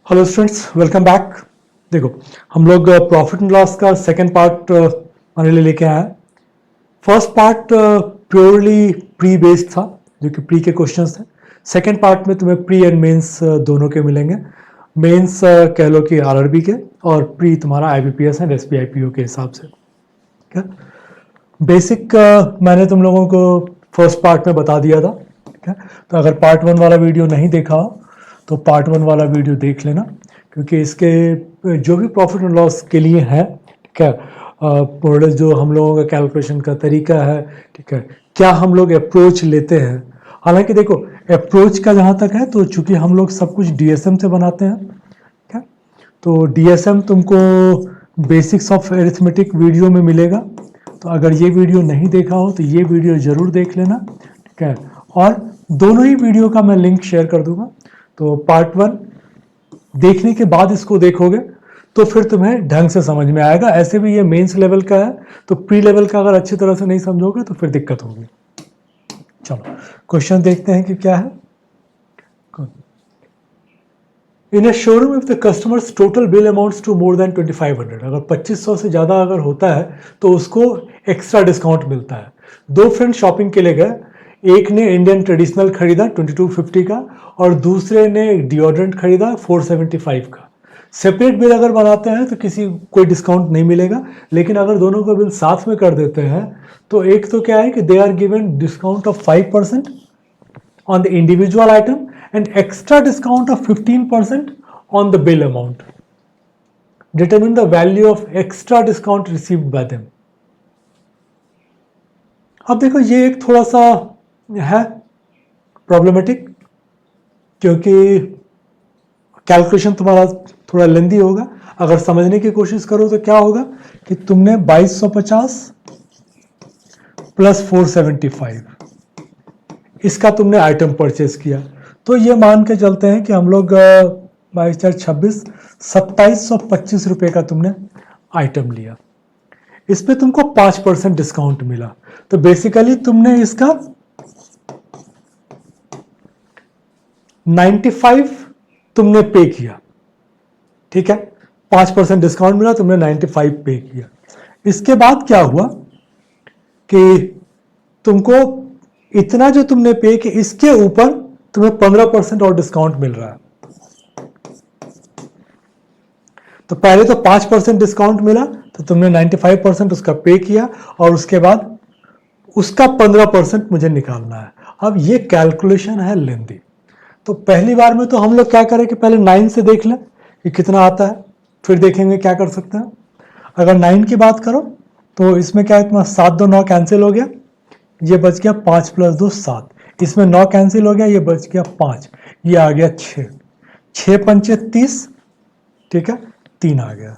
Hello students, welcome back. देखो, हम लोग प्रॉफिट एंड लॉस का सेकंड पार्ट हमारे लिए लेके आए हैं। First part purely pre based था, जो कि प्री के क्वेश्चंस थे। सेकंड पार्ट में तुम्हें प्री एंड मेंस दोनों के मिलेंगे। मेंस कह लो कि आरआरबी के, और प्री तुम्हारा आईबीपीएस एंड एसबीआईपीओ के हिसाब से। ठीक है, बेसिक मैंने तुम लोगों को फर्स्ट पार्ट में बता दिया था। ठीक है, तो अगर पार्ट वन वाला वीडियो नहीं देखा हो तो पार्ट वन वाला वीडियो देख लेना, क्योंकि इसके जो भी प्रॉफिट एंड लॉस के लिए है, ठीक है, मॉडल जो हम लोगों का कैलकुलेशन का तरीका है, ठीक है, क्या हम लोग अप्रोच लेते हैं। हालांकि देखो, अप्रोच का जहाँ तक है तो चूंकि हम लोग सब कुछ डीएसएम से बनाते हैं, ठीक है, तो डीएसएम तुमको बेसिक्स ऑफ एरिथमेटिक वीडियो में मिलेगा। तो अगर ये वीडियो नहीं देखा हो तो ये वीडियो ज़रूर देख लेना, ठीक है। और दोनों ही वीडियो का मैं लिंक शेयर कर दूंगा। तो पार्ट वन देखने के बाद इसको देखोगे तो फिर तुम्हें ढंग से समझ में आएगा। ऐसे भी ये मेंस लेवल का है, तो प्री लेवल का अगर अच्छी तरह से नहीं समझोगे तो फिर दिक्कत होगी। चलो क्वेश्चन देखते हैं कि क्या है। In a showroom if the customers total bill amounts to more than 2500, अगर 2500 से ज़्यादा अगर होता है तो उसको एक्स्ट्रा डिस्काउंट मिलता है। दो फ्रेंड शॉपिंग के लिए गए, एक ने इंडियन ट्रेडिशनल खरीदा 2250 का और दूसरे ने डिओड्रेंट खरीदा 475 का। सेपरेट बिल अगर बनाते हैं तो कोई डिस्काउंट नहीं मिलेगा, लेकिन अगर दोनों को बिल साथ में कर देते हैं तो एक तो क्या है कि they are given discount of 5% on the individual item and extra discount of 15% on the bill amount. Determine the value of extra discount received by them. अब देखो, ये एक थोड़ा सा है प्रॉब्लमेटिक, क्योंकि कैलकुलेशन तुम्हारा थोड़ा लेंदी होगा। अगर समझने की कोशिश करो तो क्या होगा कि तुमने 2250 प्लस 475 इसका तुमने आइटम परचेस किया, तो ये मान के चलते हैं कि हम लोग 22×4 = 2725 रुपये का तुमने आइटम लिया। इस पे तुमको 5% डिस्काउंट मिला, तो बेसिकली तुमने इसका 95 तुमने पे किया। ठीक है, 5% डिस्काउंट मिला, तुमने 95 पे किया। इसके बाद क्या हुआ कि तुमको इतना जो तुमने पे किया, इसके ऊपर तुम्हें 15% और डिस्काउंट मिल रहा है। तो पहले तो 5% डिस्काउंट मिला, तो तुमने 95% उसका पे किया, और उसके बाद उसका 15% मुझे निकालना है। अब ये कैलकुलेशन है लेंदी। तो पहली बार में तो हम लोग क्या करें कि पहले 9 से देख लें कि कितना आता है, फिर देखेंगे क्या कर सकते हैं। अगर 9 की बात करो तो इसमें क्या है, तुम्हारा 7 2 9 कैंसिल हो गया, ये बच गया 5 + 2 7, इसमें 9 कैंसिल हो गया, ये बच गया 5, ये आ गया 6, 6 पंचे 30, ठीक है, 3 आ गया,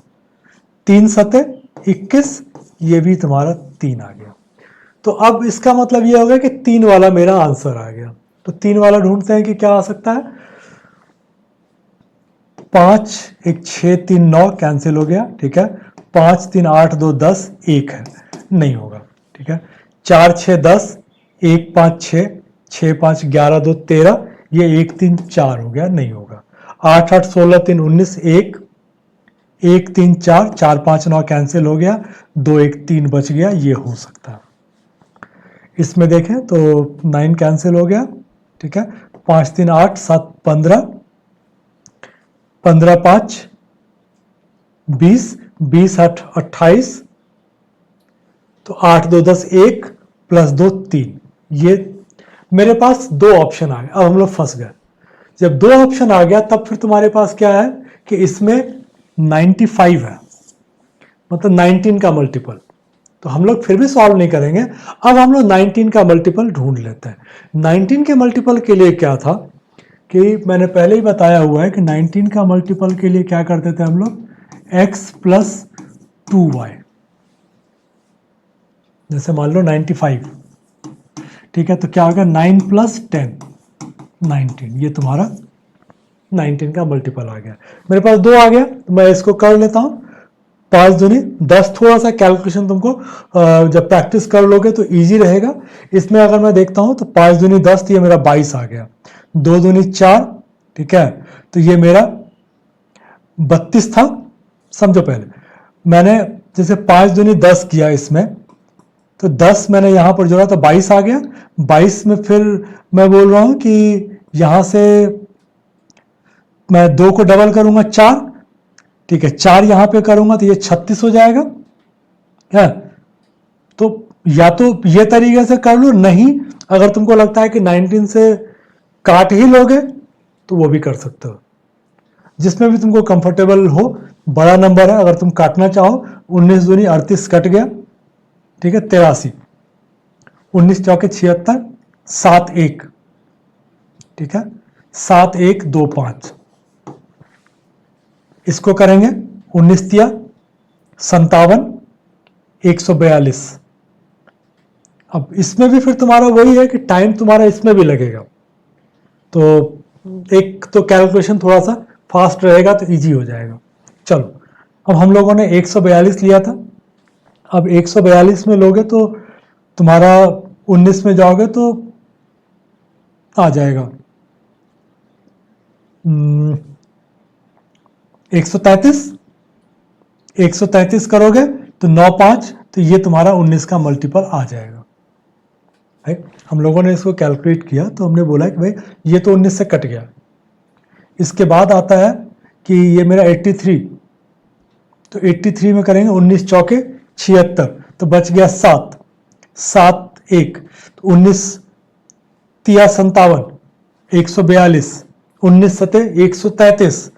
3 सते 21, ये भी तुम्हारा 3 आ गया। तो अब इसका मतलब ये हो गया कि 3 वाला मेरा आंसर आ गया। तो 3 वाला ढूंढते हैं कि क्या आ सकता है। 5 1 6 3 9 कैंसिल हो गया, ठीक है, 5 3 8 2 10 1 है, नहीं होगा। ठीक है, 4 6 10 1 5 6 6 5 11 2 13, ये 1 3 4 हो गया, नहीं होगा। 8 8 16 3 19 1 1 3 4 4 5 9 कैंसिल हो गया, 2 1 3 बच गया, ये हो सकता है। इसमें देखें तो 9 कैंसिल हो गया, ठीक है, 5 3 8 7 15 15 5 20 20 8 28, तो 8 2 10 1 + 2 3, ये मेरे पास 2 ऑप्शन आ गए। अब हम लोग फंस गए। जब 2 ऑप्शन आ गया तब फिर तुम्हारे पास क्या है कि इसमें 95 है, मतलब 19 का मल्टीपल। तो हम लोग फिर भी सॉल्व नहीं करेंगे, अब हम लोग 19 का मल्टीपल ढूंढ लेते हैं। 19 के मल्टीपल के लिए क्या था कि मैंने पहले ही बताया हुआ है कि 19 का मल्टीपल के लिए क्या करते थे हम लोग, x + 2y। जैसे मान लो 95, ठीक है, तो क्या होगा 9 + 10 19, ये तुम्हारा 19 का मल्टीपल आ गया। मेरे पास 2 आ गया, तो मैं इसको कर लेता हूँ। 5 दूनी 10, थोड़ा सा कैलकुलेशन तुमको जब प्रैक्टिस कर लोगे तो इजी रहेगा। इसमें अगर मैं देखता हूँ तो 5 दूनी 10, ये मेरा 22 आ गया। 2 दूनी 4, ठीक है, तो ये मेरा 32 था, समझो पहले मैंने जैसे 5 दूनी 10 किया इसमें, तो 10 मैंने यहां पर जोड़ा तो 22 आ गया। 22 में फिर मैं बोल रहा हूं कि यहां से मैं 2 को डबल करूंगा 4, ठीक है, 4 यहां पे करूंगा तो ये 36 हो जाएगा है। तो या तो ये तरीके से कर लो, नहीं अगर तुमको लगता है कि 19 से काट ही लोगे तो वो भी कर सकते हो, जिसमें भी तुमको कंफर्टेबल हो। बड़ा नंबर है, अगर तुम काटना चाहो 19 दूनी 38 कट गया, ठीक है, 83, 19 चौके 76, 7 1, ठीक है, 7 1 2 5, इसको करेंगे 19 तिया 57, 142। अब इसमें भी फिर तुम्हारा वही है कि टाइम तुम्हारा इसमें भी लगेगा, तो एक तो कैलकुलेशन थोड़ा सा फास्ट रहेगा तो इजी हो जाएगा। चलो, अब हम लोगों ने 142 लिया था, अब 142 में लोगे तो तुम्हारा 19 में जाओगे तो आ जाएगा 133, 133 करोगे तो 9 5, तो ये तुम्हारा 19 का मल्टीपल आ जाएगा। भाई हम लोगों ने इसको कैलकुलेट किया तो हमने बोला कि भाई ये तो 19 से कट गया। इसके बाद आता है कि ये मेरा 83, तो 83 में करेंगे 19 चौके 76, तो बच गया 7 7 1, तो 19 तिया 57, 142, 19 सते 133,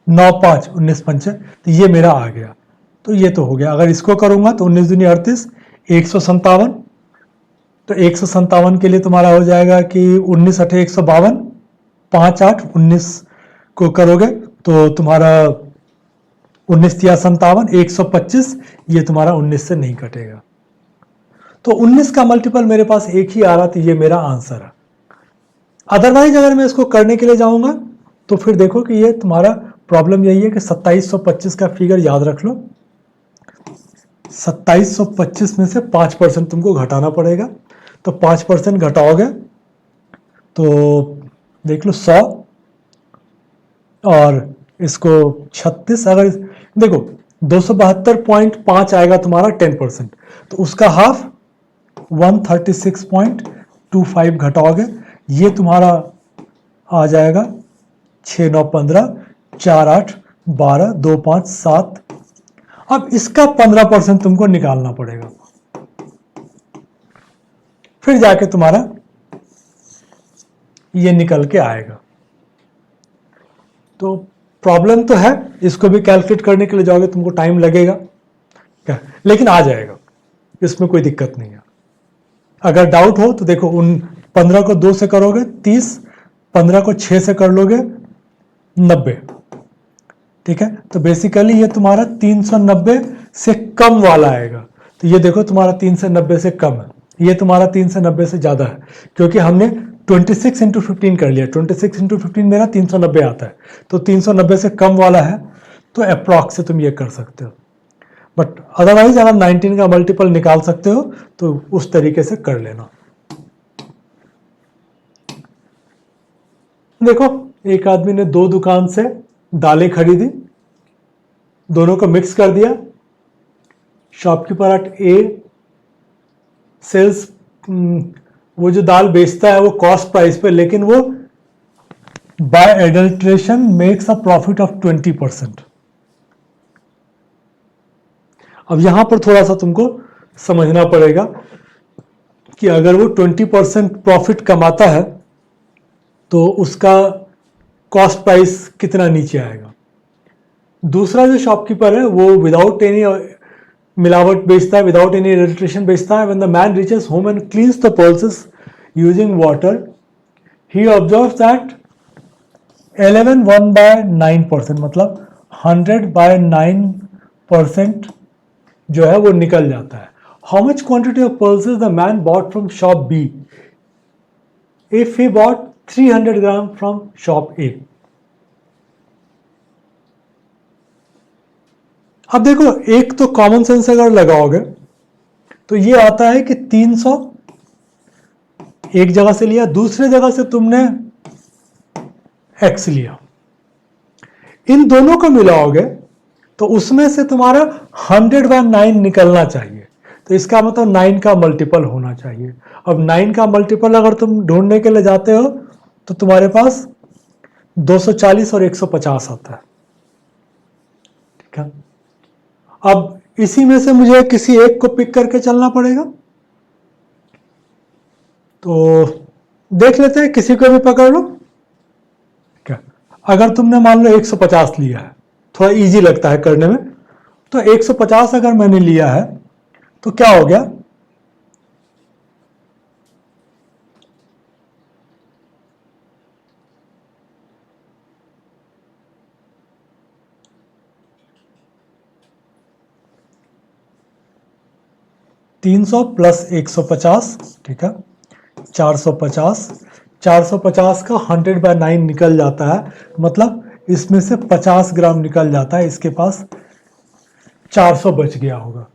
9 5, 19 पंचे, तो ये मेरा आ गया। तो ये तो हो गया। अगर इसको करूंगा तो 19 दूनी 38, 157, तो 157 के लिए तुम्हारा हो जाएगा कि 19 अठे 152, 5 8, 19 को करोगे तो तुम्हारा 19 तिया 57, 125, ये तुम्हारा 19 से नहीं कटेगा। तो 19 का मल्टीपल मेरे पास एक ही आ रहा, तो ये मेरा आंसर है। अदरवाइज अगर मैं इसको करने के लिए जाऊंगा तो फिर देखो कि ये तुम्हारा प्रॉब्लम यही है कि 2725 का फिगर याद रख लो। 2725 में से 5% तुमको घटाना पड़ेगा, तो 5% घटाओगे तो देख लो 100, और इसको 36, अगर देखो 272.5 आएगा तुम्हारा 10%, तो उसका हाफ 136.25 घटाओगे, ये तुम्हारा आ जाएगा 6 9 15, 4 8 12, 2 5 7। अब इसका 15% तुमको निकालना पड़ेगा, फिर जाके तुम्हारा ये निकल के आएगा। तो प्रॉब्लम तो है, इसको भी कैलकुलेट करने के लिए जाओगे तुमको टाइम लगेगा क्या, लेकिन आ जाएगा, इसमें कोई दिक्कत नहीं है। अगर डाउट हो तो देखो, उन 15 को 2 से करोगे 30, 15 को 6 से कर लोगे 90, ठीक है। तो बेसिकली ये तुम्हारा 390 से कम वाला आएगा। तो ये देखो तुम्हारा 390 से कम है, ये तुम्हारा 390 से ज्यादा है, क्योंकि हमने 26 इंटू 15 कर लिया। 26 इंटू 15 मेरा 390 आता है, तो 390 से कम वाला है, तो अप्रॉक्स से तुम ये कर सकते हो। बट अदरवाइज अगर 19 का मल्टीपल निकाल सकते हो तो उस तरीके से कर लेना। देखो, एक आदमी ने 2 दुकान से दालें खरीदी, दोनों को मिक्स कर दिया। शॉपकीपर एट ए सेल्स, वो जो दाल बेचता है वो कॉस्ट प्राइस पे, लेकिन वो by adulteration makes a profit of 20%। अब यहां पर थोड़ा सा तुमको समझना पड़ेगा कि अगर वो 20% प्रॉफिट कमाता है तो उसका कॉस्ट प्राइस कितना नीचे आएगा। दूसरा जो शॉपकीपर है वो विदाउट एनी मिलावट बेचता है, विदाउट एनी एडल्ट्रेशन बेचता है। When the man reaches home and cleans the pulses using water, he observes that 11 1/9%, मतलब 100/9% जो है वो निकल जाता है। How much quantity of pulses the man bought from shop B if he bought 300 gram from shop A. अब देखो, एक तो कॉमन सेंस अगर लगाओगे तो ये आता है कि 300 एक जगह से लिया, दूसरे जगह से तुमने एक्स लिया। इन दोनों को मिलाओगे तो उसमें से तुम्हारा 100/9 निकलना चाहिए। तो इसका मतलब 9 का मल्टीपल होना चाहिए। अब 9 का मल्टीपल अगर तुम ढूंढने के लिए जाते हो तो तुम्हारे पास 240 और 150 आता है। ठीक है, अब इसी में से मुझे किसी एक को पिक करके चलना पड़ेगा। तो देख लेते हैं, किसी को भी पकड़ लो। क्या अगर तुमने मान लो 150 लिया है, थोड़ा इजी लगता है करने में, तो 150 अगर मैंने लिया है तो क्या हो गया, $300 प्लस 150, ठीक है, 450। 450 का 100/9 निकल जाता है, मतलब इसमें से 50 ग्राम निकल जाता है, इसके पास 400 बच गया होगा।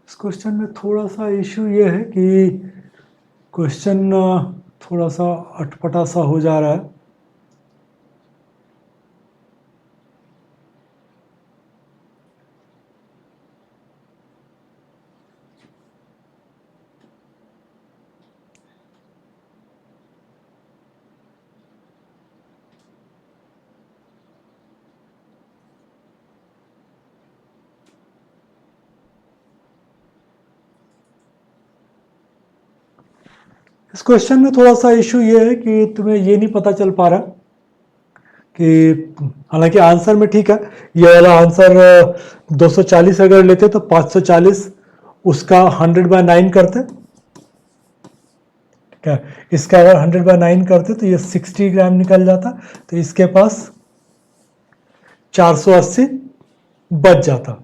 इस क्वेश्चन में थोड़ा सा इशू ये है कि क्वेश्चन थोड़ा सा अटपटा सा हो जा रहा है। इस क्वेश्चन में थोड़ा सा इशू ये है कि तुम्हें ये नहीं पता चल पा रहा कि, हालांकि आंसर में ठीक है, ये वाला आंसर 240 अगर लेते तो 540 उसका 100/9 करते, क्या इसका अगर 100/9 करते तो ये 60 ग्राम निकल जाता, तो इसके पास 480 बच जाता।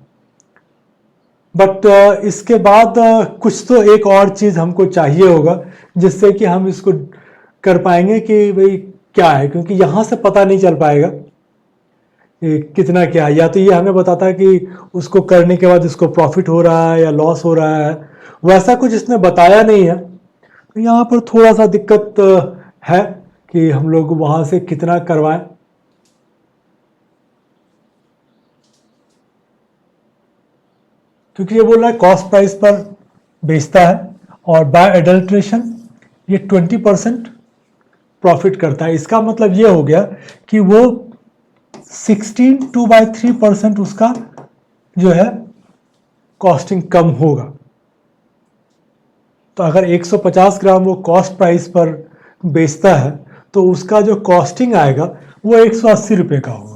बट इसके बाद कुछ तो एक और चीज हमको चाहिए होगा जिससे कि हम इसको कर पाएंगे कि भाई क्या है, क्योंकि यहां से पता नहीं चल पाएगा कि कितना क्या है। या तो ये हमें बताता है कि उसको करने के बाद इसको प्रॉफिट हो रहा है या लॉस हो रहा है, वैसा कुछ इसने बताया नहीं है। तो यहाँ पर थोड़ा सा दिक्कत है कि हम लोग वहां से कितना करवाएं। क्योंकि ये बोल रहा है कॉस्ट प्राइस पर बेचता है और बाय एडल्ट्रेशन ये 20% प्रॉफिट करता है। इसका मतलब ये हो गया कि वो 16/3% उसका जो है कॉस्टिंग कम होगा। तो अगर 150 ग्राम वो कॉस्ट प्राइस पर बेचता है तो उसका जो कॉस्टिंग आएगा वो 180 रुपये का होगा।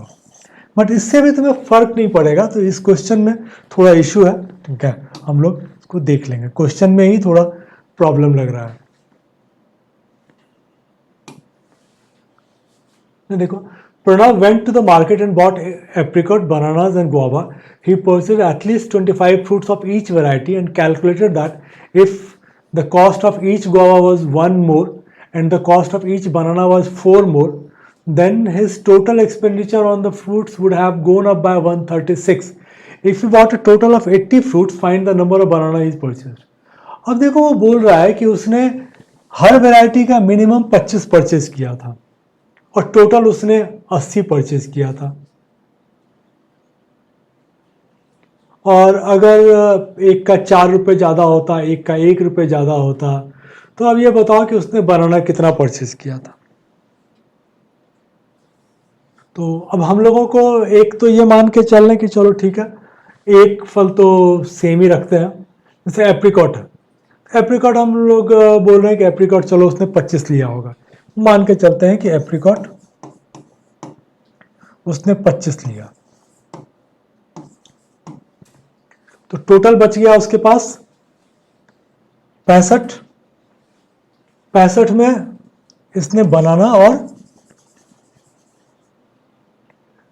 बट इससे भी तुम्हें फर्क नहीं पड़ेगा, तो इस क्वेश्चन में थोड़ा इशू है। ठीक है, हम लोग इसको देख लेंगे, क्वेश्चन में ही थोड़ा प्रॉब्लम लग रहा है। देखो, Pranav went to the market and bought apricot, bananas and guava. He purchased at least 25 fruits of each variety and calculated that if the cost of each guava was 1 more and the cost of each banana was 4 more, then his total expenditure on the fruits would have gone up by 136. If he bought a total of 80 fruits, find the number of banana he purchased. अब देखो, वो बोल रहा है कि उसने हर variety का minimum 25 purchase किया था और टोटल उसने 80 परचेज किया था। और अगर एक का 4 रुपये ज़्यादा होता, एक का 1 रुपये ज़्यादा होता, तो अब ये बताओ कि उसने बनाना कितना परचेज किया था। तो अब हम लोगों को एक तो ये मान के चल रहे कि चलो ठीक है, एक फल तो सेम ही रखते हैं। जैसे एप्रिकॉट है, एप्रिकॉट हम लोग बोल रहे हैं कि एप्रिकॉट चलो उसने 25 लिया होगा, मान के चलते हैं कि एप्रिकॉट उसने 25 लिया, तो टोटल बच गया उसके पास 65। 65 में इसने बनाना और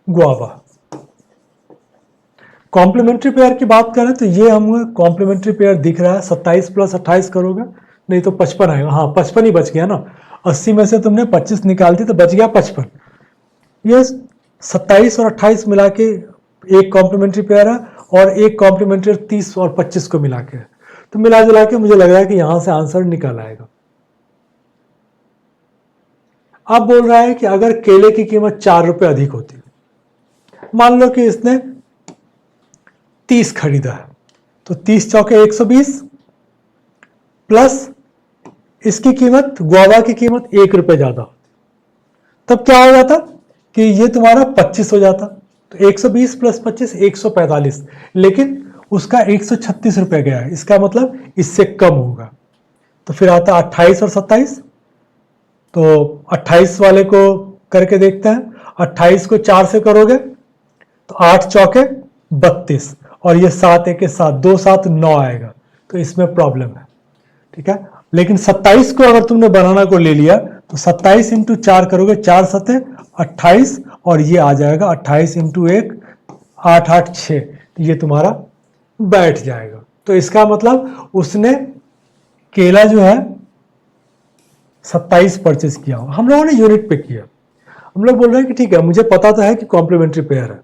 गुआवा। कॉम्प्लीमेंट्री पेयर की बात करें तो ये हम कॉम्प्लीमेंट्री पेयर दिख रहा है, 27 + 28 करोगे नहीं तो 55 आएगा। हाँ, 55 ही बच गया ना। 80 में से तुमने 25 निकाल दी तो बच गया 55। ये 27 और 28 मिला के एक कॉम्प्लीमेंट्री पेयर है, और एक कॉम्प्लीमेंट्री 30 और 25 को मिला के, तो मिला जुला के मुझे लग रहा है कि यहां से आंसर निकल आएगा। अब बोल रहा है कि अगर केले की कीमत 4 रुपए अधिक होती, मान लो कि इसने 30 खरीदा है, तो 30 चौके 120 प्लस इसकी कीमत, गुआवा की कीमत 1 रुपए ज्यादा, तब क्या हो जाता कि ये तुम्हारा 25 हो जाता। तो 120 प्लस 25 145, लेकिन उसका 136 रुपए गया है, इसका मतलब इससे कम होगा। तो फिर आता 28 और 27, तो 28 वाले को करके देखते हैं। 28 को 4 से करोगे तो 8 चौके 32, और ये 7 एक 7, 2 7 9 आएगा, तो इसमें प्रॉब्लम है। ठीक है, लेकिन 27 को अगर तुमने बनाना को ले लिया तो 27 इंटू 4 करोगे, 4 सते 28, और ये आ जाएगा 28 इंटू 1 8 8 6, ये तुम्हारा बैठ जाएगा। तो इसका मतलब उसने केला जो है 27 परचेज किया। हम लोगों ने यूनिट पे किया। हम लोग बोल रहे हैं कि ठीक है, मुझे पता तो है कि कॉम्प्लीमेंट्री पेयर है,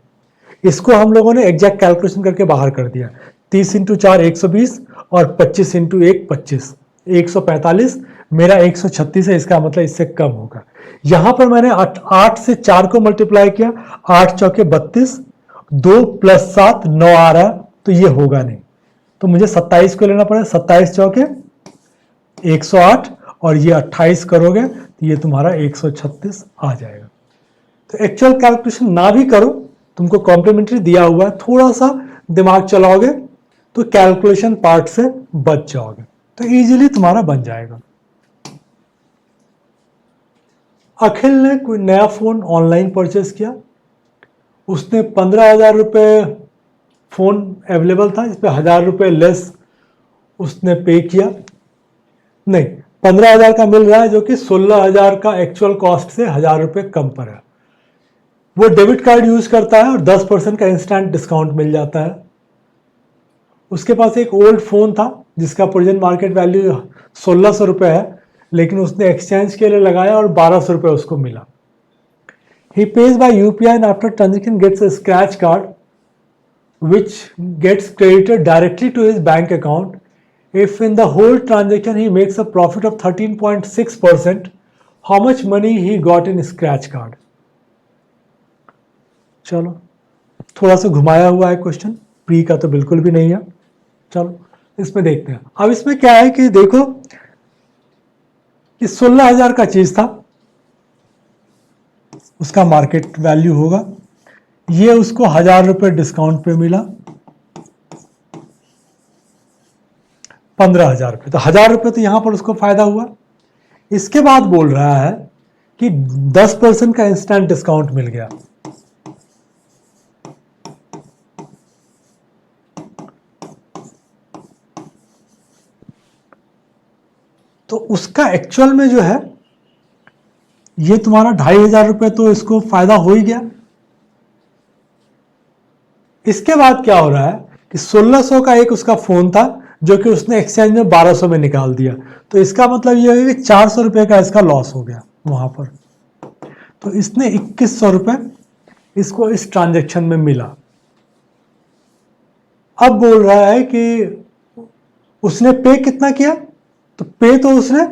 इसको हम लोगों ने एग्जैक्ट कैलकुलेशन करके बाहर कर दिया। 30 इंटू 4 120, और 25 इंटू 1 25, 145, मेरा 136 है, इसका मतलब इससे कम होगा। यहां पर मैंने 8 से 4 को मल्टीप्लाई किया, 8 चौके 32, 2 प्लस 7 9 आ रहा है, तो ये होगा नहीं, तो मुझे 27 को लेना पड़ेगा। 27 चौके 108, और ये 28 करोगे तो ये तुम्हारा 136 आ जाएगा। तो एक्चुअल कैलकुलेशन ना भी करो, तुमको कॉम्प्लीमेंट्री दिया हुआ है, थोड़ा सा दिमाग चलाओगे तो कैलकुलेशन पार्ट से बच जाओगे, तो इजीली तुम्हारा बन जाएगा। अखिल ने कोई नया फोन ऑनलाइन परचेस किया, उसने 15,000 रुपये फोन अवेलेबल था, इस पर 1,000 रुपये लेस उसने पे किया। नहीं, 15,000 का मिल रहा है, जो कि 16,000 का एक्चुअल कॉस्ट से 1,000 रुपये कम पर है। वो डेबिट कार्ड यूज करता है और 10% का इंस्टेंट डिस्काउंट मिल जाता है। उसके पास एक ओल्ड फोन था जिसका प्रेजेंट मार्केट वैल्यू 1,600 रुपये है, लेकिन उसने एक्सचेंज के लिए लगाया और 1,200 रुपये उसको मिला। He pays by UPI and after transaction gets a scratch card which gets credited directly to his bank account. If in the whole transaction he makes a profit of 13.6%, how much money he got in scratch card? चलो, थोड़ा सा घुमाया हुआ है question, pre का तो बिल्कुल भी नहीं है। चलो इसमें देखते हैं। अब इसमें क्या है कि देखो कि 16,000 का चीज था, उसका मार्केट वैल्यू होगा, ये उसको 1,000 रुपये डिस्काउंट पे मिला, 15,000 रुपये, तो 1,000 रुपये तो यहां पर उसको फायदा हुआ। इसके बाद बोल रहा है कि 10% का इंस्टेंट डिस्काउंट मिल गया, तो उसका एक्चुअल में जो है ये तुम्हारा 2,500 रुपये तो इसको फायदा हो ही गया। इसके बाद क्या हो रहा है कि 1,600 का एक उसका फोन था जो कि उसने एक्सचेंज में 1,200 में निकाल दिया, तो इसका मतलब ये है कि 400 रुपये का इसका लॉस हो गया वहां पर। तो इसने 2,100 रुपये इसको इस ट्रांजेक्शन में मिला। अब बोल रहा है कि उसने पे कितना किया, तो पे तो उसने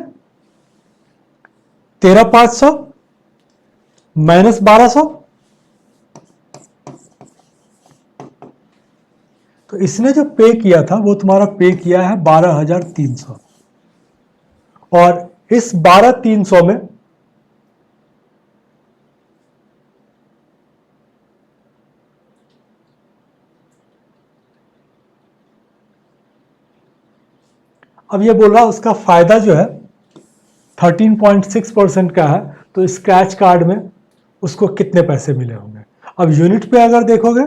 13,500 माइनस 1,200, तो इसने जो पे किया था वो तुम्हारा पे किया है 12,300, और इस 12,300 में अब ये बोल रहा उसका फायदा जो है 13.6% का है, तो स्क्रैच कार्ड में उसको कितने पैसे मिले होंगे। अब यूनिट पे अगर देखोगे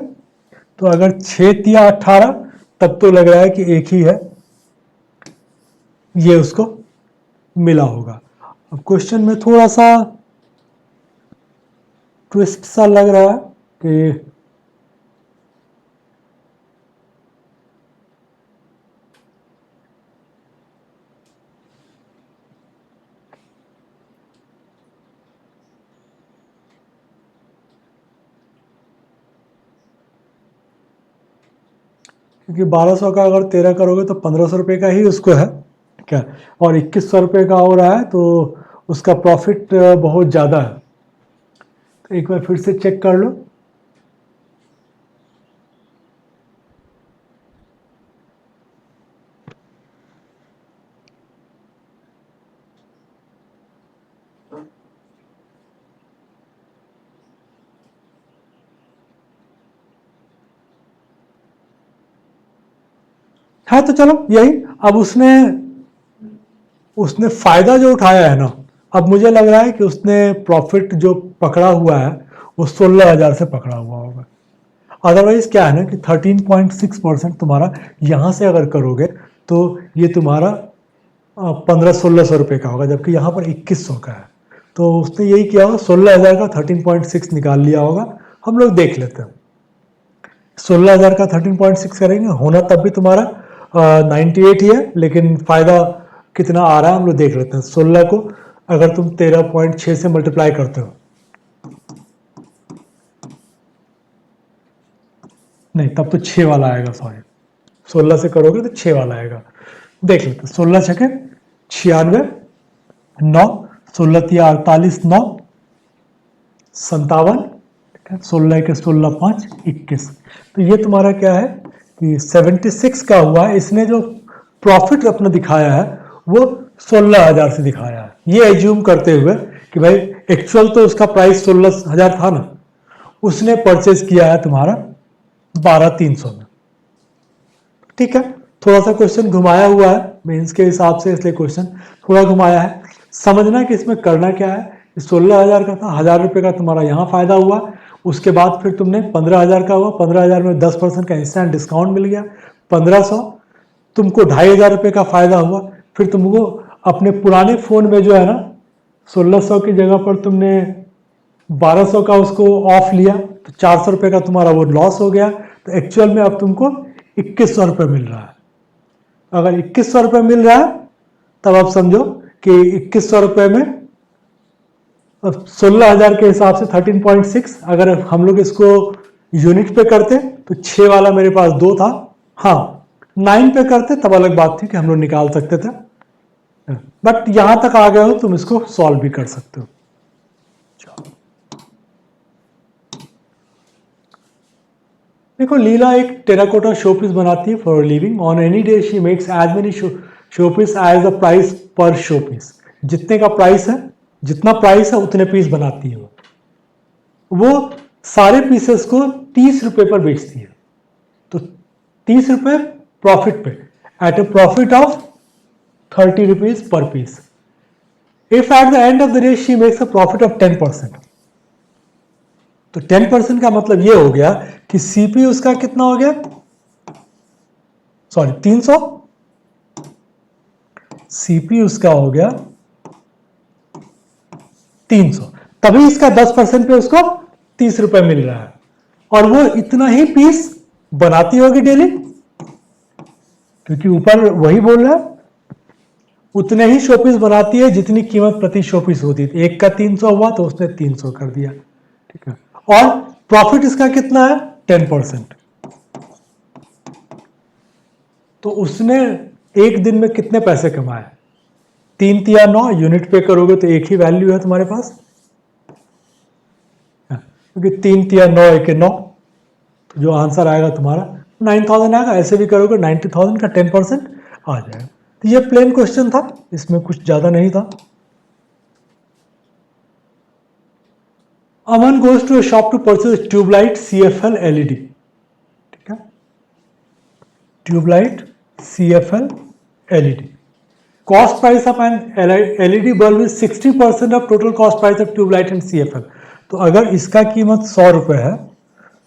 तो अगर 6 या 18, तब तो लग रहा है कि एक ही है, ये उसको मिला होगा। अब क्वेश्चन में थोड़ा सा ट्विस्ट सा लग रहा है कि क्योंकि 1200 का अगर 13 करोगे तो 1500 रुपये का ही उसको है, ठीक है, और 2100 रुपये का हो रहा है तो उसका प्रॉफिट बहुत ज़्यादा है। तो एक बार फिर से चेक कर लो। हाँ तो चलो यही, अब उसने उसने फायदा जो उठाया है ना, अब मुझे लग रहा है कि उसने प्रॉफिट जो पकड़ा हुआ है वो 16,000 से पकड़ा हुआ होगा। अदरवाइज क्या है ना कि 13.6% तुम्हारा यहाँ से अगर करोगे तो ये तुम्हारा 1500-1600 रुपये का होगा, जबकि यहाँ पर 2100 का है। तो उसने यही किया होगा, 16,000 का 13.6 निकाल लिया होगा। हम लोग देख लेते हैं, 16,000 का 13.6 करेंगे, होना तब भी तुम्हारा 98 ही है, लेकिन फायदा कितना आ रहा है हम लोग देख लेते हैं। 16 को अगर तुम 13.6 से मल्टीप्लाई करते हो, नहीं तब तो 6 वाला आएगा, सॉरी 16 से करोगे तो 6 वाला आएगा। देख लेते, 16 छके 96, 9, 16 तिया 48, 9 57, 16 के 16 5 21। तो ये तुम्हारा क्या है कि 76 का हुआ है। इसने जो प्रॉफिट अपना दिखाया है वो 16,000 से दिखाया है, ये एज्यूम करते हुए कि भाई एक्चुअल तो उसका प्राइस 16,000 था ना, उसने परचेज किया है तुम्हारा 12,300 में। ठीक है, थोड़ा सा क्वेश्चन घुमाया हुआ है मेंस के हिसाब से, इसलिए क्वेश्चन थोड़ा घुमाया है। समझना कि इसमें करना क्या है। 16,000 का था, 1,000 रुपये का तुम्हारा यहाँ फायदा हुआ, उसके बाद फिर तुमने 15,000 का हुआ, 15,000 में 10% का इंस्टेंट डिस्काउंट मिल गया, 1500, तुमको 2,500 रुपये का फायदा हुआ। फिर तुमको अपने पुराने फ़ोन में जो है ना 1600 की जगह पर तुमने 1200 का उसको ऑफ लिया, तो 400 रुपये का तुम्हारा वो लॉस हो गया। तो एक्चुअल में अब तुमको 2100 रुपये मिल रहा है। अगर 2100 रुपये मिल रहा है तब आप समझो कि 2100 रुपये में 16,000 के हिसाब से 13.6, अगर हम लोग इसको यूनिट पे करते तो 6 वाला मेरे पास 2 था, हाँ 9 पे करते तब अलग बात थी कि हम लोग निकाल सकते थे, बट यहां तक आ गए हो तुम इसको सॉल्व भी कर सकते हो। देखो लीला एक टेराकोटा शोपीस बनाती है for living. On any day she makes as many showpiece as the price per showpiece. जितने का प्राइस है, जितना प्राइस है उतने पीस बनाती है वो सारे पीसेस को 30 रुपए पर बेचती है। तो 30 रुपए प्रॉफिट पे, at a profit of 30 rupees per piece. If at the end of the day she makes a profit of 10%, तो 10% का मतलब ये हो गया कि सीपी उसका कितना हो गया, सॉरी 300, सीपी उसका हो गया 300, तभी इसका 10% पे उसको 30 रुपए मिल रहा है। और वो इतना ही पीस बनाती होगी डेली, क्योंकि ऊपर वही बोल रहा है, उतने ही शोपीस बनाती है जितनी कीमत प्रति शोपीस होती थी। एक का 300 हुआ तो उसने 300 कर दिया, ठीक है। और प्रॉफिट इसका कितना है, 10%। तो उसने एक दिन में कितने पैसे कमाए, 3 तिया 9, यूनिट पे करोगे तो एक ही वैल्यू है तुम्हारे पास, क्योंकि 3 तिया 9 एक 9, तो जो आंसर आएगा तुम्हारा 9,000 आएगा। ऐसे भी करोगे 90,000 का 10% आ जाएगा। तो ये प्लेन क्वेश्चन था, इसमें कुछ ज्यादा नहीं था। Aman goes to shop to purchase tubelight CFL LED, ठीक है, tubelight CFL LED. Cost price of an LED bulb is 60% of total cost price of tubelight and CFL. तो अगर इसका कीमत 100 रुपये है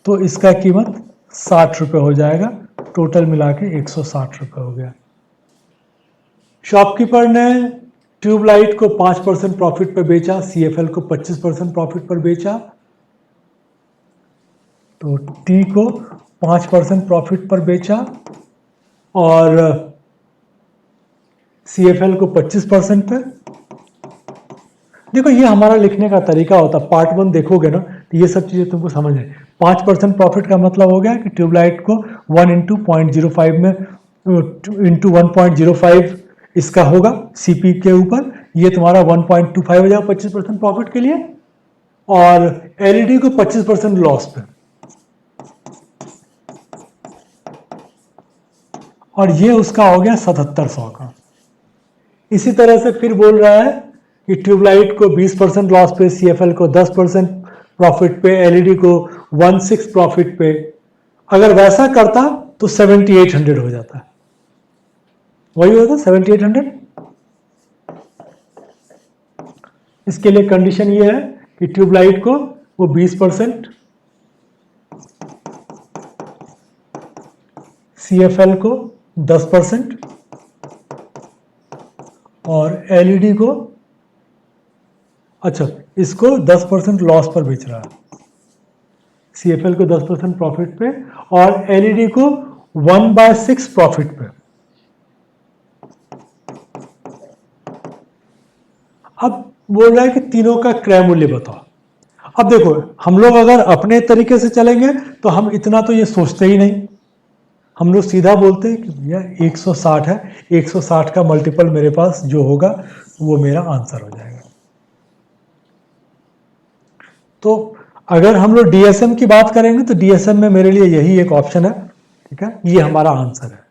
तो इसका कीमत 60 रुपये हो जाएगा, टोटल मिला के 160 रुपये हो गया। शॉपकीपर ने ट्यूबलाइट को 5% प्रॉफिट पर बेचा, CFL को 25% प्रॉफिट पर बेचा, तो T को 5% प्रॉफिट पर बेचा और CFL को 25% पे। देखो ये हमारा लिखने का तरीका होता, पार्ट 1 देखोगे ना तो ये सब चीज़ें तुमको समझ है। 5% प्रॉफिट का मतलब हो गया कि ट्यूबलाइट को 1 इंटू 0.05 में इंटू 1.05 इसका होगा सीपी के ऊपर, ये तुम्हारा 1.25 हो जाएगा 25% प्रॉफिट के लिए, और एलईडी को 25% लॉस पे, और ये उसका हो गया 7700 का। इसी तरह से फिर बोल रहा है कि ट्यूबलाइट को 20% लॉस पे, सीएफएल को 10% प्रॉफिट पे, एलईडी को 16 प्रॉफिट पे। अगर वैसा करता तो 7800 हो जाता है, वही होता 7800। इसके लिए कंडीशन ये है कि ट्यूबलाइट को वो 20%, सीएफएल को 10% और एलईडी को, अच्छा इसको 10% लॉस पर बेच रहा है, सीएफएल को 10% प्रॉफिट पे और एलईडी को 1/6 प्रॉफिट पे। अब बोल रहा है कि तीनों का क्रय मूल्य बताओ। अब देखो हम लोग अगर अपने तरीके से चलेंगे तो हम इतना तो ये सोचते ही नहीं, हम लोग सीधा बोलते हैं कि भैया 160 है, 160 का मल्टीपल मेरे पास जो होगा वो मेरा आंसर हो जाएगा। तो अगर हम लोग डीएसएम की बात करेंगे तो डीएसएम में मेरे लिए यही एक ऑप्शन है, ठीक है, ये हमारा आंसर है।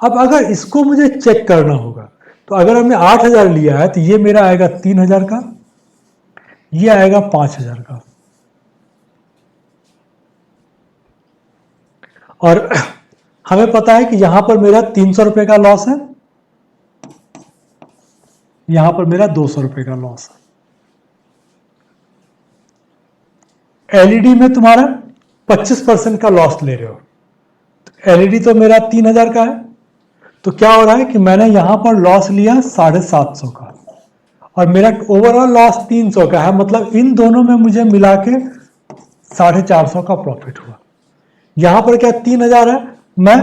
अब अगर इसको मुझे चेक करना होगा तो अगर हमने 8000 लिया है तो ये मेरा आएगा 3000 का, ये आएगा 5000 का, और हमें पता है कि यहां पर मेरा 300 रुपए का लॉस है, यहां पर मेरा 200 रुपए का लॉस है। एलईडी में तुम्हारा 25% का लॉस ले रहे हो, एलईडी तो मेरा 3000 का है, तो क्या हो रहा है कि मैंने यहां पर लॉस लिया 750 का और मेरा ओवरऑल लॉस 300 का है, मतलब इन दोनों में मुझे मिला के 450 का प्रॉफिट हुआ। यहां पर क्या 3000 है, मैं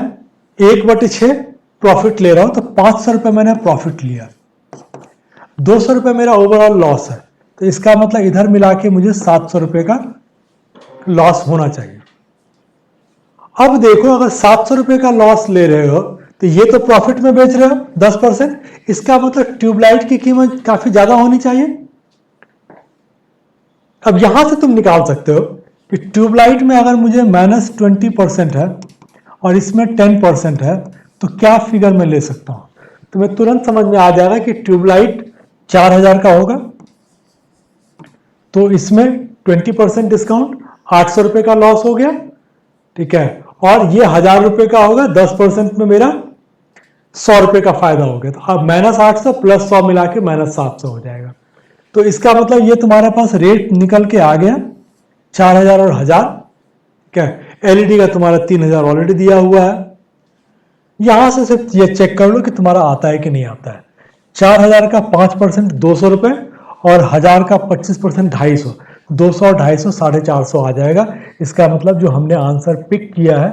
1/6 प्रॉफिट ले रहा हूं, तो 500 रुपए मैंने प्रॉफिट लिया, 200 रुपए मेरा ओवरऑल लॉस है, तो इसका मतलब इधर मिला के मुझे 700 रुपए का लॉस होना चाहिए। अब देखो अगर 700 रुपए का लॉस ले रहे हो तो ये तो प्रॉफिट में बेच रहे हो 10%, इसका मतलब ट्यूबलाइट की कीमत काफी ज्यादा होनी चाहिए। अब यहां से तुम निकाल सकते हो कि ट्यूबलाइट में अगर मुझे -20% है और इसमें 10% है तो क्या फिगर में ले सकता हूं, तो मैं तुरंत समझ में आ जाएगा कि ट्यूबलाइट 4000 का होगा, तो इसमें 20% डिस्काउंट 800 रुपए का लॉस हो गया, ठीक है, और ये 1000 रुपए का होगा, 10% में मेरा 100 रुपए का फायदा हो गया, तो अब -800 प्लस 100 मिला के -700 हो जाएगा। तो इसका मतलब ये तुम्हारे पास रेट निकल के आ गया 4000 और 1000, क्या एलईडी का तुम्हारा 3000 ऑलरेडी दिया हुआ है। यहां से सिर्फ ये चेक कर लो कि तुम्हारा आता है कि नहीं आता है। 4000 का 5% 200 रुपए और 1000 का 25% 250, 200 और 250 450 आ जाएगा। इसका मतलब जो हमने आंसर पिक किया है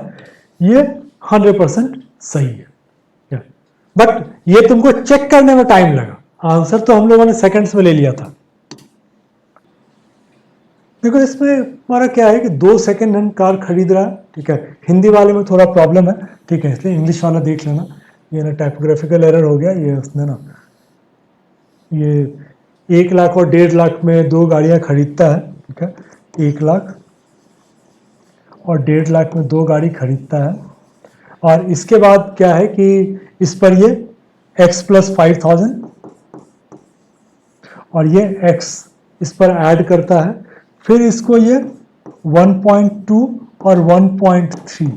ये 100% सही है, बट ये तुमको चेक करने में टाइम लगा, आंसर तो हम लोगों ने सेकंड्स में ले लिया था। देखो इसमें हमारा क्या है कि 2 सेकंड हैंड कार खरीद रहा है, ठीक है, हिंदी वाले में थोड़ा प्रॉब्लम है, ठीक है, इसलिए इंग्लिश वाला देख लेना, ये ना टाइपोग्राफिकल एरर हो गया, ये उसने ना, ये 1 लाख और 1.5 लाख में 2 गाड़ियां खरीदता है, ठीक है, 1 लाख और 1.5 लाख में 2 गाड़ी खरीदता है, और इसके बाद क्या है कि इस पर ये x + 5000 और ये x इस पर ऐड करता है, फिर इसको ये 1.2 और 1.3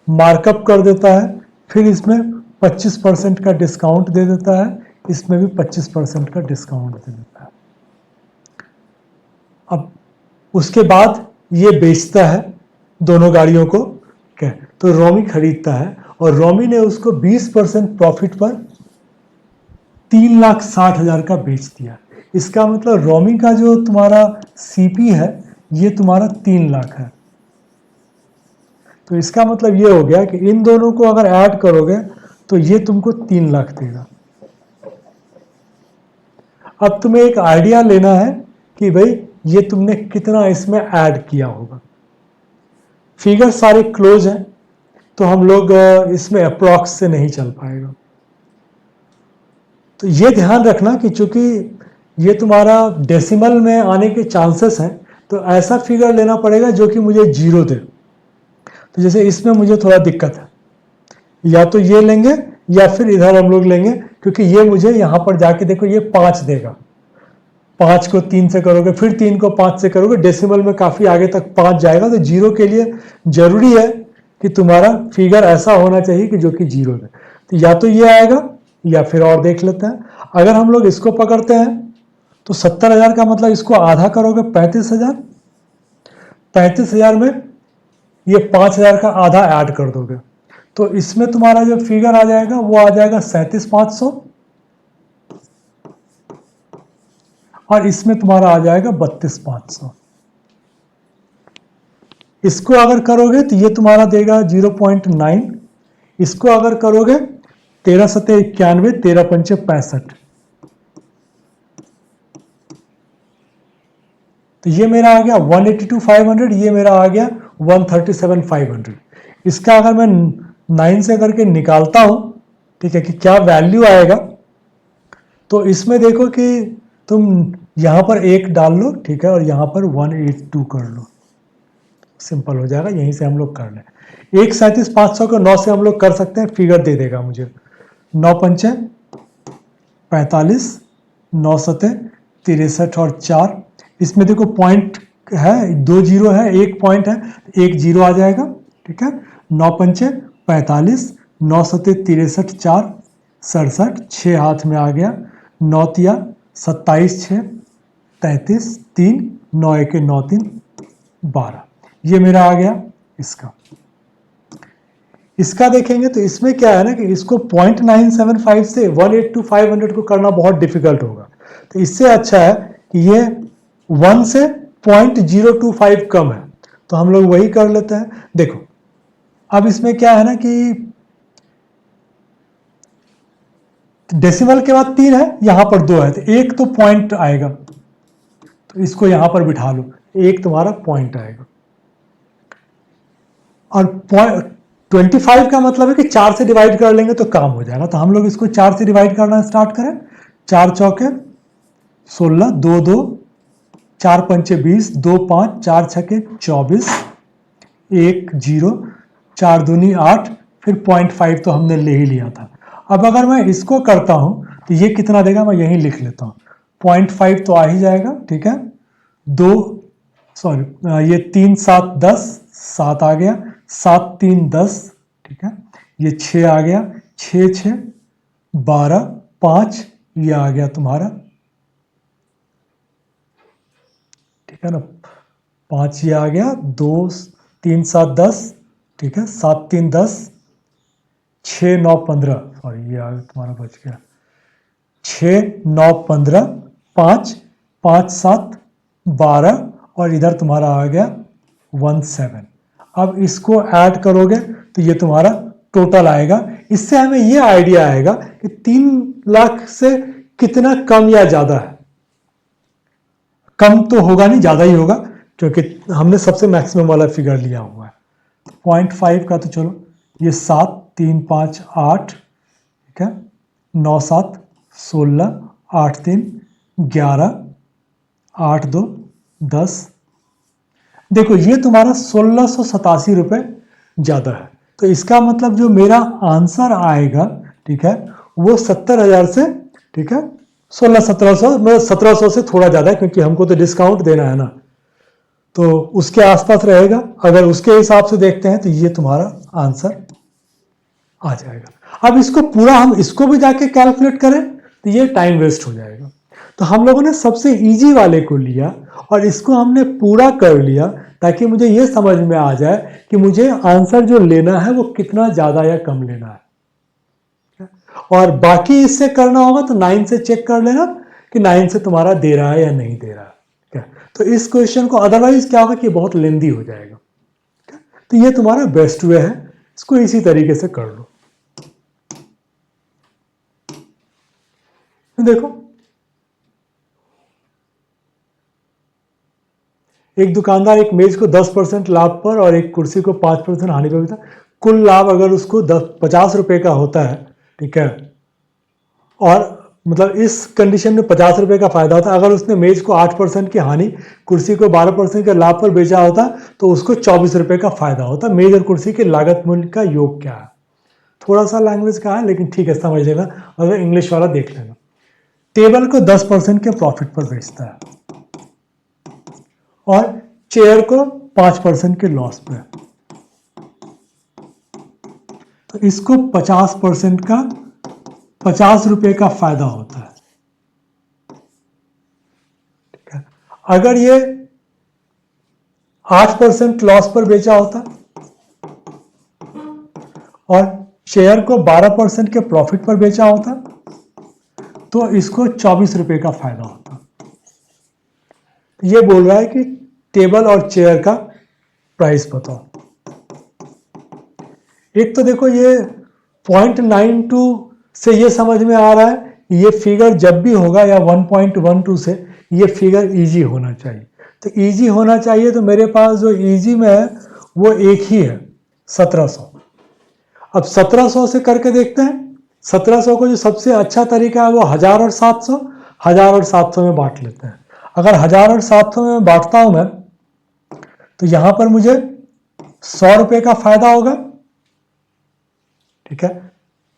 मार्कअप कर देता है, फिर इसमें 25% का डिस्काउंट दे देता है, इसमें भी 25% का डिस्काउंट दे देता है। अब उसके बाद ये बेचता है दोनों गाड़ियों को, क्या, तो रोमी खरीदता है और रोमी ने उसको 20% प्रॉफिट पर 3,60,000 का बेच दिया। इसका मतलब रोमी का जो तुम्हारा सीपी है ये तुम्हारा 3 लाख है, तो इसका मतलब ये हो गया कि इन दोनों को अगर ऐड करोगे तो ये तुमको 3 लाख देगा। अब तुम्हें एक आइडिया लेना है कि भाई ये तुमने कितना इसमें ऐड किया होगा। फिगर सारे क्लोज हैं तो हम लोग इसमें अप्रॉक्स से नहीं चल पाएगा। तो ये ध्यान रखना कि चूंकि ये तुम्हारा डेसिमल में आने के चांसेस हैं, तो ऐसा फिगर लेना पड़ेगा जो कि मुझे जीरो दे। तो जैसे इसमें मुझे थोड़ा दिक्कत है, या तो ये लेंगे या फिर इधर हम लोग लेंगे, क्योंकि ये मुझे यहां पर जाके देखो ये 5 देगा। 5 को 3 से करोगे, फिर 3 को 5 से करोगे, डेसिमल में काफी आगे तक 5 जाएगा। तो जीरो के लिए जरूरी है कि तुम्हारा फिगर ऐसा होना चाहिए कि जो कि जीरो दे। तो या तो ये आएगा या फिर और देख लेते हैं। अगर हम लोग इसको पकड़ते हैं तो 70,000 का मतलब इसको आधा करोगे 35,000। 35,000 में ये 5,000 का आधा ऐड कर दोगे तो इसमें तुम्हारा जो फिगर आ जाएगा वो आ जाएगा 37,500 और इसमें तुम्हारा आ जाएगा 32,500। इसको अगर करोगे तो ये तुम्हारा देगा 0.9। इसको अगर करोगे 13 सत्ते 91, 13 पंचे 65, तो ये मेरा आ गया 182,500, ये मेरा आ गया 137,500। इसका अगर मैं 9 से करके निकालता हूं, ठीक है, कि क्या वैल्यू आएगा, तो इसमें देखो कि तुम यहां पर 1 डाल लो, ठीक है, और यहां पर 182 कर लो, सिंपल हो जाएगा। यहीं से हम लोग कर लें। 137,500 को 9 से हम लोग कर सकते हैं, फिगर दे देगा मुझे 9 पंचे 45, 9 सते 63 और 4। इसमें देखो पॉइंट है, 2 जीरो है, 1 पॉइंट है, 1 जीरो आ जाएगा, ठीक है। 9 पंचे 45, 9 सते 63, 4 67, 6 हाथ में आ गया, 9 तिया 27, 6 33, 3 9 1 9 3 12, ये मेरा आ गया इसका। इसका देखेंगे तो इसमें क्या है ना कि इसको 0.975 से 182,500 को करना बहुत डिफिकल्ट होगा। तो इससे अच्छा है कि ये 1 से 0.025 कम है, तो हम लोग वही कर लेते हैं। देखो अब इसमें क्या है ना कि डेसिमल के बाद 3 है, यहां पर 2 है, तो एक तो पॉइंट आएगा, तो इसको यहां पर बिठा लो, एक तुम्हारा पॉइंट आएगा। और 25 का मतलब है कि 4 से डिवाइड कर लेंगे तो काम हो जाएगा। तो हम लोग इसको 4 से डिवाइड करना स्टार्ट करें। 4 चौके 16, 2 2, 4 पंचे 20, 2 5, 4 छके 24, 1 0, 4 दूनी 8, फिर 0.5 तो हमने ले ही लिया था। अब अगर मैं इसको करता हूं तो ये कितना देगा, मैं यहीं लिख लेता हूं। 0.5 तो आ ही जाएगा, ठीक है। 2 सॉरी ये 3 7 10, 7 आ गया, 7 3 10, ठीक है। ये 6 आ गया, 6 6 12, 5 ये आ गया तुम्हारा, ठीक है ना। 5 ये आ गया, 2 3 7 10, ठीक है, 7 3 10, 6 9 15, सॉरी ये आ गया तुम्हारा बच गया, 6 9 15, 5 5 7 12 और इधर तुम्हारा आ गया 17। अब इसको ऐड करोगे तो ये तुम्हारा टोटल आएगा। इससे हमें ये आइडिया आएगा कि 3 लाख से कितना कम या ज्यादा है। कम तो होगा नहीं, ज्यादा ही होगा, क्योंकि हमने सबसे मैक्सिमम वाला फिगर लिया हुआ है। 0.5 का तो चलो ये 7 3 5 8, ठीक है, 9 7 16, 8 3 11, 8 2 10। देखो ये तुम्हारा 1687 रुपये ज्यादा है, तो इसका मतलब जो मेरा आंसर आएगा, ठीक है, वो 70,000 से, ठीक है, 16-1700, मतलब 1700 से थोड़ा ज्यादा है, क्योंकि हमको तो डिस्काउंट देना है ना, तो उसके आसपास रहेगा। अगर उसके हिसाब से देखते हैं तो ये तुम्हारा आंसर आ जाएगा। अब इसको पूरा हम इसको भी जाके कैलकुलेट करें तो ये टाइम वेस्ट हो जाएगा। तो हम लोगों ने सबसे इजी वाले को लिया और इसको हमने पूरा कर लिया, ताकि मुझे ये समझ में आ जाए कि मुझे आंसर जो लेना है वो कितना ज्यादा या कम लेना है। और बाकी इससे करना होगा तो 9 से चेक कर लेना कि 9 से तुम्हारा दे रहा है या नहीं दे रहा है, क्या। तो इस क्वेश्चन को अदरवाइज क्या होगा कि बहुत लेंदी हो जाएगा, तो ये तुम्हारा बेस्ट वे है, इसको इसी तरीके से कर लो। देखो एक दुकानदार एक मेज को 10% लाभ पर और एक कुर्सी को 5% हानि पर बेचा। कुल लाभ अगर उसको 50 रुपये का होता है, ठीक है, और मतलब इस कंडीशन में 50 रुपये का फायदा होता है। अगर उसने मेज को 8% की हानि, कुर्सी को 12% के लाभ पर बेचा होता तो उसको 24 रुपये का फायदा होता। मेज और कुर्सी के लागत मूल्य का योग क्या है? थोड़ा सा लैंग्वेज का है लेकिन ठीक है, समझ लेना, अगर इंग्लिश वाला देख लेना। टेबल को 10% के प्रॉफिट पर बेचता है और चेयर को 5% के लॉस पे। तो इसको 50% का 50 रुपये का फायदा होता है, ठीक है। अगर ये 8% लॉस पर बेचा होता और शेयर को 12% के प्रॉफिट पर बेचा होता तो इसको 24 रुपये का फायदा होता। ये बोल रहा है कि टेबल और चेयर का प्राइस बताओ। एक तो देखो ये 0.92 से ये समझ में आ रहा है ये फिगर जब भी होगा या 1.12 से ये फिगर इजी होना चाहिए। तो इजी होना चाहिए तो मेरे पास जो इजी में है वो एक ही है, 1700। अब 1700 से करके देखते हैं। 1700 को जो सबसे अच्छा तरीका है वो 1000 और 700, 1000 और 700 में बांट लेते हैं। अगर 1000 और 700 में बांटता हूं मैं तो यहां पर मुझे 100 रुपये का फायदा होगा, ठीक है।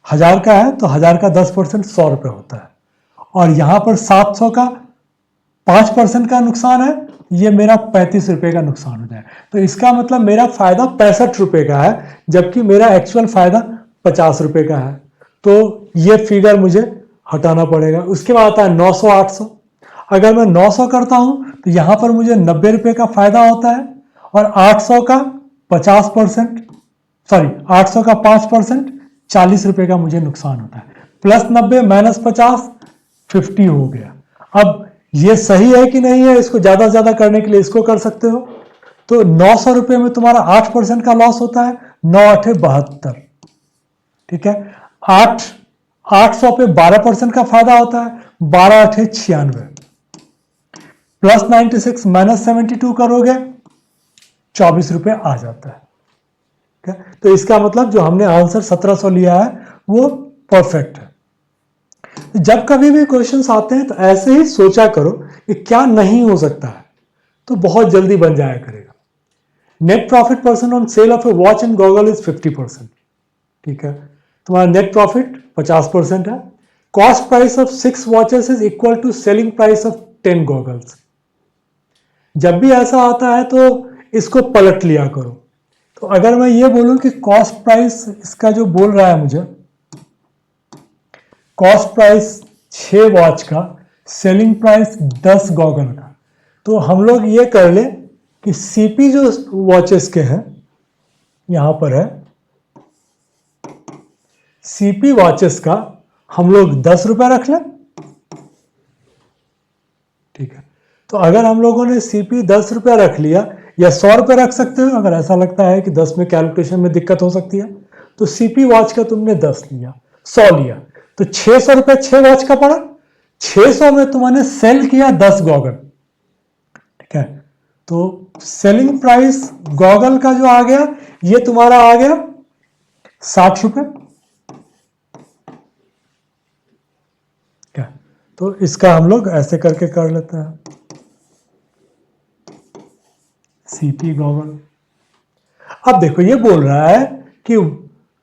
1000 का है तो 1000 का 10% 100 रुपये होता है और यहां पर 700 का 5% का नुकसान है, ये मेरा 35 रुपये का नुकसान हो जाए। तो इसका मतलब मेरा फायदा 65 रुपये का है जबकि मेरा एक्चुअल फायदा 50 रुपये का है। तो ये फिगर मुझे हटाना पड़ेगा। उसके बाद आता है 900 800। अगर मैं 900 करता हूं तो यहां पर मुझे 90 रुपये का फायदा होता है और 800 का 50%, सॉरी 800 का 5%, 40 रुपये का मुझे नुकसान होता है। प्लस 90 माइनस 50, 50 हो गया। अब ये सही है कि नहीं है, इसको ज्यादा से ज्यादा करने के लिए इसको कर सकते हो। तो 900 रुपये में तुम्हारा 8% का लॉस होता है, 9 8 72, ठीक है। 800 पे 12% का फायदा होता है, 12 8 96। प्लस 96 माइनस 72 करोगे 24 रुपये आ जाता है, ठीक है। तो इसका मतलब जो हमने आंसर 1700 लिया है वो परफेक्ट है। जब कभी भी क्वेश्चंस आते हैं तो ऐसे ही सोचा करो कि क्या नहीं हो सकता है, तो बहुत जल्दी बन जाया करेगा। Net profit percent on sale of a watch and goggle is 50%, ठीक है। तुम्हारा नेट प्रॉफिट 50% है। Cost price of 6 watches is equal to selling price of 10 goggles. जब भी ऐसा आता है तो इसको पलट लिया करो। तो अगर मैं ये बोलूं कि कॉस्ट प्राइस इसका जो बोल रहा है मुझे, कॉस्ट प्राइस 6 वॉच का, सेलिंग प्राइस 10 गॉगल का, तो हम लोग ये कर ले कि सीपी जो वॉचेस के हैं यहां पर है, सीपी वॉचेस का हम लोग 10 रुपए रख लें, ठीक है। तो अगर हम लोगों ने सीपी 10 रुपया रख लिया या 100 रुपये रख सकते हो, अगर ऐसा लगता है कि 10 में कैलकुलेशन में दिक्कत हो सकती है, तो सीपी वॉच का तुमने 10 लिया, 100 लिया, तो 600 रुपये 6 वॉच का पड़ा। 600 में तुमने सेल किया 10 गॉगल, ठीक है। तो सेलिंग प्राइस गॉगल का जो आ गया ये तुम्हारा आ गया 60 रुपये, क्या। तो इसका हम लोग ऐसे करके कर लेते हैं, सीपी गॉगल। अब देखो ये बोल रहा है कि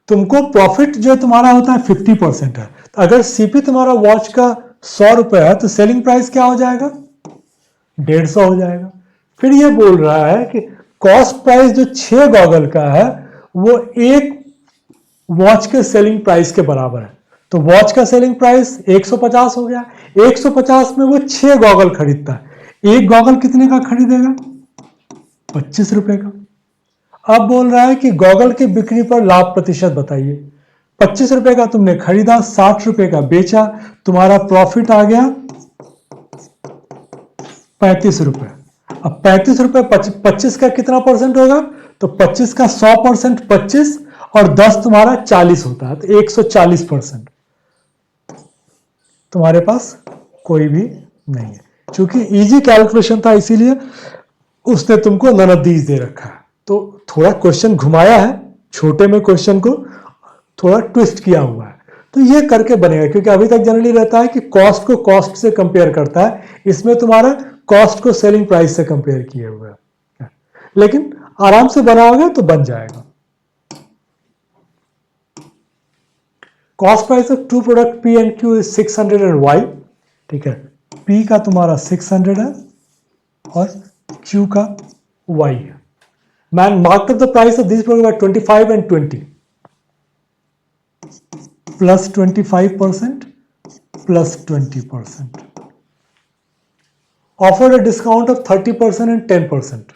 तुमको प्रॉफिट जो तुम्हारा होता है 50% है। तो अगर सीपी तुम्हारा वॉच का 100 रुपये है तो सेलिंग प्राइस क्या हो जाएगा, 150 हो जाएगा। फिर ये बोल रहा है कि कॉस्ट प्राइस जो 6 गॉगल का है वो एक वॉच के सेलिंग प्राइस के बराबर है। तो वॉच का सेलिंग प्राइस 150 हो गया। 150 में वो 6 गॉगल खरीदता है। एक गॉगल कितने का खरीदेगा, 25 रुपए का। अब बोल रहा है कि गॉगल की बिक्री पर लाभ प्रतिशत बताइए। 25 रुपए का तुमने खरीदा, 60 रुपए का बेचा, तुम्हारा प्रॉफिट आ गया 35 रुपए। अब 35 रुपए 25 का कितना परसेंट होगा, तो 25 का 100% 25 और 10 तुम्हारा 40 होता है, तो 140%। तुम्हारे पास कोई भी नहीं है। क्योंकि इजी कैलकुलेशन था इसीलिए उसने तुमको नन ऑफ दीज दे रखा है। तो थोड़ा क्वेश्चन घुमाया है, छोटे में क्वेश्चन को थोड़ा ट्विस्ट किया हुआ है, तो ये करके बनेगा। क्योंकि अभी तक जनरली रहता है कि कॉस्ट को कॉस्ट से कंपेयर करता है, इसमें तुम्हारा कॉस्ट को सेलिंग प्राइस से कंपेयर किए हुए है, लेकिन आराम से बनाओगे तो बन जाएगा। Cost price of two product P and Q is 600 and Y. ठीक है, पी का तुम्हारा 600 है और क्यू का वाई है। Man mark the price of this product 25 and 20 plus 25% plus 20%, offered a discount of 30% and 10%.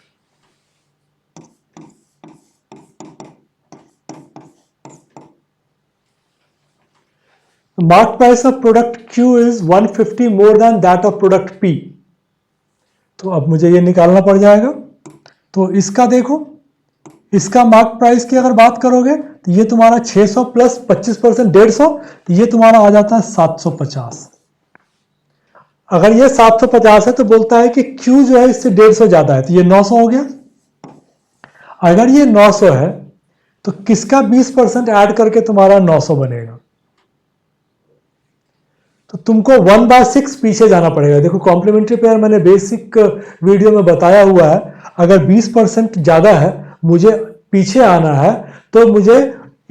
The mark price of product Q is 150 more than that of product P. तो अब मुझे ये निकालना पड़ जाएगा। तो इसका देखो, इसका मार्क प्राइस की अगर बात करोगे तो ये तुम्हारा 600 प्लस 25% 150, तो ये तुम्हारा आ जाता है 750। अगर ये 750 है तो बोलता है कि Q जो है इससे 150 ज्यादा है, तो ये 900 हो गया। अगर ये 900 है तो किसका 20% ऐड करके तुम्हारा 900 बनेगा? तो तुमको 1/6 पीछे जाना पड़ेगा। देखो कॉम्प्लीमेंट्री पेयर मैंने बेसिक वीडियो में बताया हुआ है, अगर 20% ज्यादा है, मुझे पीछे आना है, तो मुझे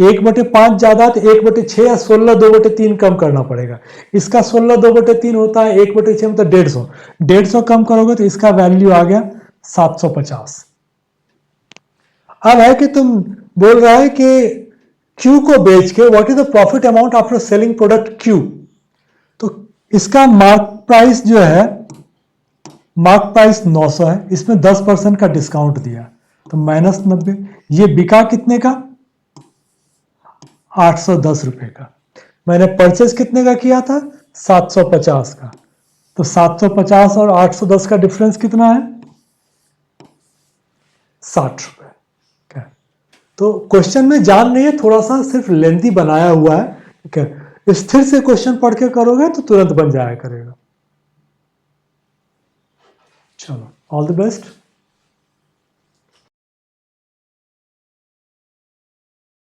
1/5 ज्यादा तो 1/6 या 16 2/3 कम करना पड़ेगा। इसका 16 2/3 होता है 1/6 मतलब 150। 150 कम करोगे तो इसका वैल्यू आ गया 750। अब है कि तुम बोल रहा है कि Q को बेच के what is the profit amount after selling product Q। तो इसका मार्क प्राइस जो है, मार्क प्राइस 900 है, इसमें 10% का डिस्काउंट दिया तो -90। ये बिका कितने का? 810 रुपए का। मैंने परचेज कितने का किया था? 750 का। तो 750 और 810 का डिफरेंस कितना है? 60 रुपए। तो क्वेश्चन में जान नहीं है, थोड़ा सा सिर्फ लेंथी बनाया हुआ है। ठीक है, स्थिर से क्वेश्चन पढ़ के करोगे तो तुरंत बन जाया करेगा। चलो, ऑल द बेस्ट।